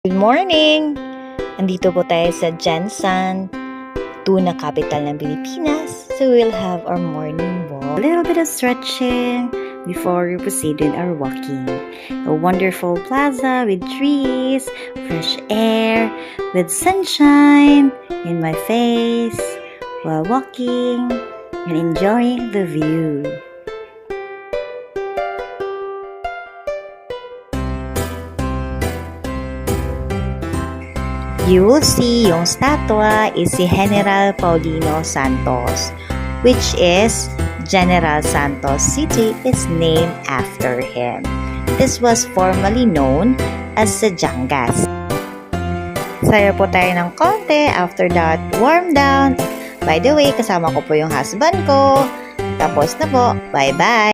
Good morning! Andito po tayo sa Jensan, tuna capital ng Pilipinas. So we'll have our morning walk. A little bit of stretching before we proceed in our walking. A wonderful plaza with trees, fresh air, with sunshine in my face while walking and enjoying the view. You will see yung statwa is si General Paulino Santos, which is General Santos City is named after him. This was formerly known as Sajangas. Sayo po tayo ng konti. After that, warm down. By the way, kasama ko po yung husband ko. Tapos na po. Bye-bye!